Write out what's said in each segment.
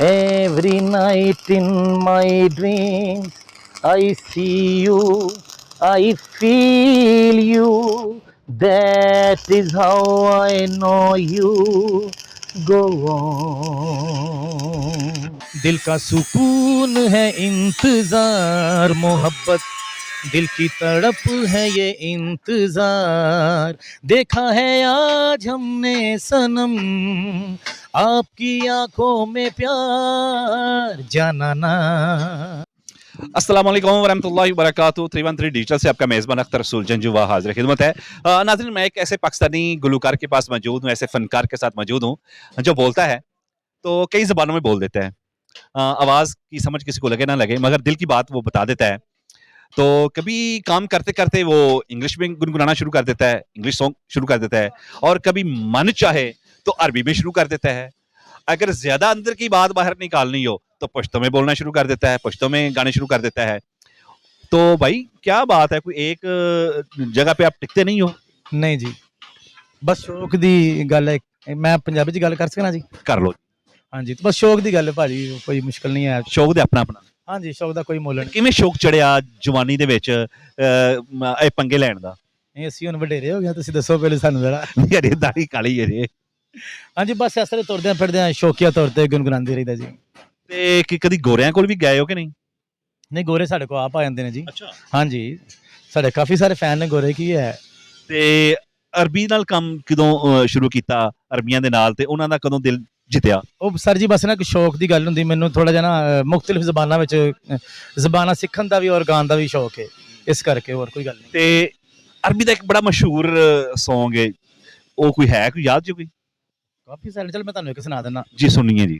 Every night in my dreams, I see you, I feel you. That is how I know you. Go on. दिल का सुकून है इंतजार मोहब्बत दिल की तड़प है ये इंतजार देखा है आज हमने सनम आपकी आंखों में प्यार जाना ना। अस्सलाम वालेकुम वरहमतुल्लाहि वबरकातुहू 313 डिजिटल से आपका मेज़बान अख्तर रसूल जंजुवा हाजिर खिदमत है। नाज़रीन, मैं एक ऐसे पाकिस्तानी गुलकार के पास मौजूद हूँ, ऐसे फनकार के साथ मौजूद हूँ जो बोलता है तो कई ज़बानों में बोल देता है। आवाज़ की समझ किसी को लगे ना लगे, मगर दिल की बात वो बता देता है। तो कभी काम करते-करते वो इंग्लिश में गुनगुनाना शुरू कर देता है, इंग्लिश सॉन्ग शुरू कर देता है, और कभी मन चाहे तो अरबी में शुरू कर देता है। अगर ज़्यादा अंदर की बात बाहर निकालनी हो तो पश्तो में बोलना शुरू कर देता है, पश्तो में गाने शुरू कर देता है। तो भाई क्या बात है, कोई एक जगह पे आप टिकते नहीं हो? नहीं जी, बस शौक दी गल है। मैं पंजाबी च गल कर सकना जी? कर लो। हाँ जी, तो बस शौक दी गल है भाजी, कोई मुश्किल नहीं है। शौक दे अपना-अपना। हाँ जी, शौक दा कोई मुੱਲ नहीं। किवें शौक चढ़िया जवानी दे विच ਇਹ ਪੰਗੇ ਲੈਣ ਦਾ? नहीं ਅਸੀਂ ਹੁਣ ਵਡੇਰੇ ਹੋ ਗਏ, ਤੁਸੀਂ ਦੱਸੋ ਪਹਿਲੇ ਸਾਨੂੰ ਜ਼ਰਾ। ਯਾਰੇ ਦਾੜੀ ਕਾਲੀ ਹੈ ਜੇ। हाँ जी, बस ਇਸ ਤਰ੍ਹਾਂ ਤੁਰਦੇ ਫਿਰਦੇ ਆ ਸ਼ੌਕੀਆ ਤੌਰ ਤੇ ਗੁੰਗੁਨਾਉਂਦੇ ਰਹੀਦਾ ਜੀ। ਤੇ ਕਿ ਕਦੀ ਗੋਰਿਆਂ ਕੋਲ ਵੀ ਗਏ ਹੋ ਕਿ ਨਹੀਂ? ਨਹੀਂ, ਗੋਰੇ ਸਾਡੇ ਕੋਲ ਆਪ ਆ ਜਾਂਦੇ ਨੇ ਜੀ। ਅੱਛਾ। हाँ जी, ਸਾਡੇ ਕਾਫੀ ਸਾਰੇ ਫੈਨ ਨੇ ਗੋਰੇ ਕੀ ਹੈ। ਤੇ ਅਰਬੀ ਨਾਲ ਕੰਮ ਕਦੋਂ ਸ਼ੁਰੂ ਕੀਤਾ, ਅਰਬੀਆਂ ਦੇ ਨਾਲ, ਤੇ ਉਹਨਾਂ ਦਾ ਕਦੋਂ ਦਿਲ ਜਿੱਤਿਆ? ਉਹ ਸਰ ਜੀ ਬਸ ਨਾ ਇੱਕ ਸ਼ੌਕ ਦੀ ਗੱਲ ਹੁੰਦੀ, ਮੈਨੂੰ ਥੋੜਾ ਜਿਹਾ ਨਾ ਮੁxtਲਿਫ ਜ਼ਬਾਨਾਂ ਵਿੱਚ ਜ਼ਬਾਨਾਂ ਸਿੱਖਣ ਦਾ ਵੀ ਔਰ ਗਾਉਣ ਦਾ ਵੀ ਸ਼ੌਕ ਹੈ, ਇਸ ਕਰਕੇ ਹੋਰ ਕੋਈ ਗੱਲ ਨਹੀਂ। ਤੇ ਅਰਬੀ ਦਾ ਇੱਕ ਬੜਾ ਮਸ਼ਹੂਰ ਸੌਂਗ ਹੈ, ਉਹ ਕੋਈ ਹੈ, ਕੋਈ ਯਾਦ 'ਚ ਕੋਈ? ਕਾਫੀ ਸਾਰੇ, ਚਲ ਮੈਂ ਤੁਹਾਨੂੰ ਇੱਕ ਸੁਣਾ ਦਿੰਦਾ ਜੀ, ਸੁਣੀਏ ਜੀ।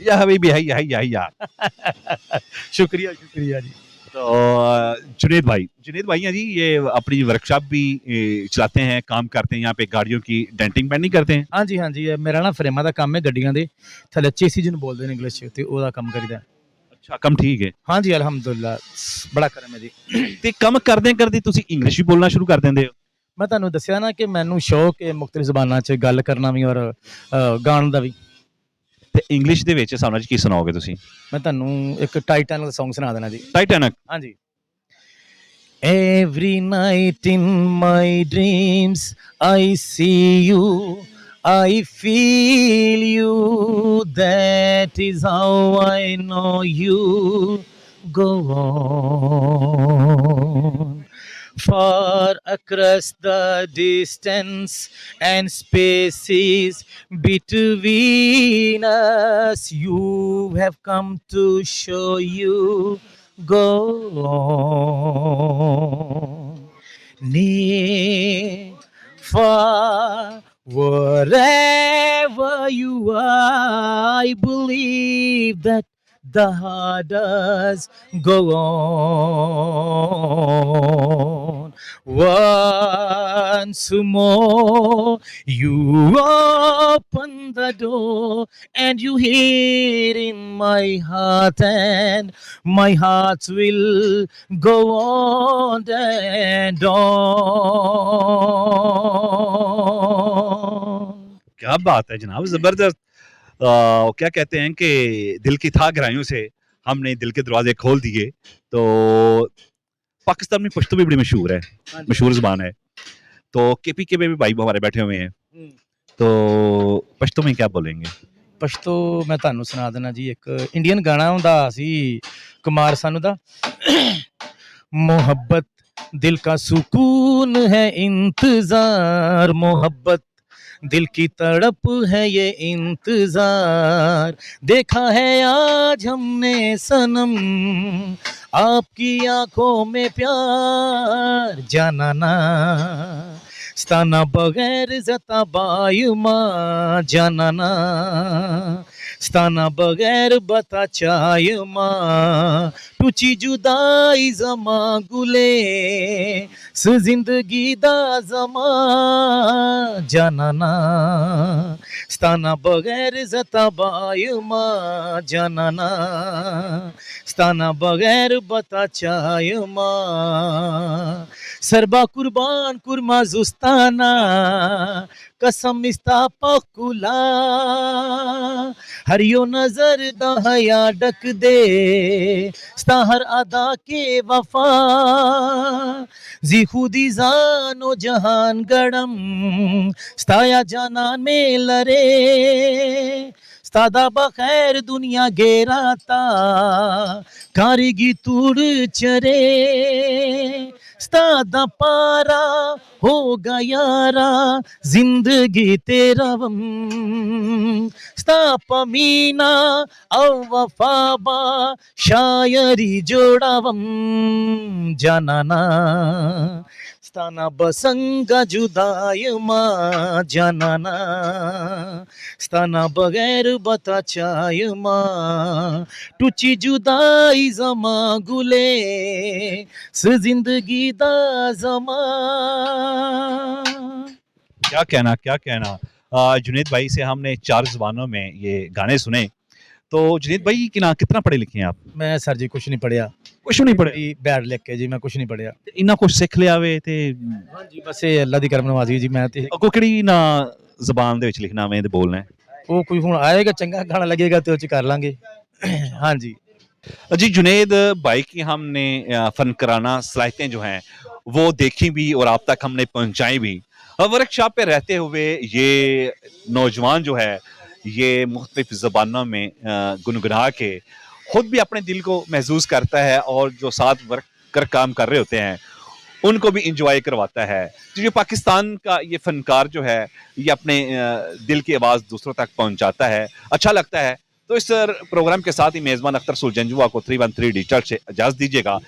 या हबीबी हैया हैया हैया। शुक्रिया शुक्रिया जी। तो जुनेद भाई हैं जी, ये अपनी वर्कशॉप भी चलाते हैं, काम करते हैं यहाँ पे, गाड़ियों की डेंटिंग पेंटिंग करते हैं। हाँ जी हाँ जी, मेरा ना फ्रेमा का काम है, गड्डियां दे थले चेसी जिन्होंने बोलते हैं इंग्लिश ते ओदा काम करीदा। अच्छा, कम ठीक है। हाँ जी, अल्हम्दुलिल्लाह बड़ा करम है जी। ते कम करदे करदे तुसी इंग्लिश भी बोलना शुरू कर देंदे हो? मैं तुहानू दस्सिया ना कि मैनू शौक है मुख्तलिफ ज़बानां च गल करना भी और गाण दा भी। ते इंग्लिश दे विच सानू की सुनाओगे तुसी? मैं तुहानू एक टाइटैनिक दा सॉन्ग सुना देना जी। टाइटैनिक? हाँ जी। Every night in my dreams I see you, I feel you, that is how I know you. Go on. Far across the distance and spaces between us, you have come to show you. Go on. Near, far, wherever you are, I believe that the heart does go on. Once more you open the door and you hear in my heart, and my heart will go on and on. क्या बात है जनाब, जबरदस्त। क्या कहते हैं कि दिल की था गहराइयों से हमने दिल के दरवाजे खोल दिए। तो पाकिस्तान में पश्तो भी बड़ी मशहूर है, मशहूर ज़बान है। तो केपीके में भी भाई हमारे बैठे हुए हैं, तो पश्तो में क्या बोलेंगे? पश्तो मैं ਤੁਹਾਨੂੰ ਸੁਣਾ ਦੇਣਾ ਜੀ, ਇੱਕ ਇੰਡੀਅਨ ਗਾਣਾ ਹੁੰਦਾ ਸੀ ਕੁਮਾਰ ਸਾਨੂ ਦਾ, मोहब्बत दिल का सुकून है इंतजार मोहब्बत दिल की तड़प है ये इंतजार देखा है आज हमने सनम आपकी आंखों में प्यार जानाना स्ताना बगैर जता बायुमा जानाना स्ताना बगैर बता चायमा तुझी जुदाई जमा गुले जिंदगी दा जमा जानाना स्ताना बगैर जता बायुमा जानाना स्ताना बगैर बता चायमा सरबा कुर्बान कुर्मा जुस्ताना कसम इस्ता पकुला हरियो नजर दहया डक दे स्ता हर अदा के वफा जी खुदी जानो जहान गड़म स्ताया जाना में लरे स्तादा बखैर दुनिया गेराता कारिगी तुड़ चरे स्तादा पारा हो गयारा जिंदगी तेरा वम स्ता पमीना औ वफाबा शायरी जोड़ावम जानाना स्ताना बसंगा जुदायमा जानाना स्ताना बगैर बता चायमा तुझी जुदाई जमा गुले जिंदगी दा जमा। क्या कहना जुनेद भाई से हमने 4 ज़ुबानों में ये गाने सुने। तो जुनेद भाई कितना पढ़े लिखे हैं आप? मैं सर जी कुछ नहीं पढ़िया, कुछ नहीं पढ़े जी बैड लिख के जी मैं कुछ नहीं पढ़िया। इन्ना कुछ सिख लिया वे ते हाँ जी बस ये अल्लाह दी करम नवाजी जी मैं ते अगो किहड़ी ना ज़बान दे विच लिखना वे ते बोलना है? वो कोई हुण आएगा चंगा गाना लगेगा तो कर लांगे। हाँ जी जी जुनेद भाई की हमने फनकाराना सलाहियतें जो हैं वो देखी भी और आप तक हमने पहुंचाई भी। वर्कशॉप पे रहते हुए ये नौजवान जो है ये मुख्तलिफ ज़बानों में गुनगुना के खुद भी अपने दिल को महसूस करता है और जो साथ वर्क कर काम कर रहे होते हैं उनको भी इंजॉय करवाता है। तो ये पाकिस्तान का ये फनकार जो है ये अपने दिल की आवाज़ दूसरों तक पहुंचाता है, अच्छा लगता है। तो इस प्रोग्राम के साथ ही मेज़बान अख्तर सुलझंजुआ को 313 डिजिटल से इजाज़त दीजिएगा।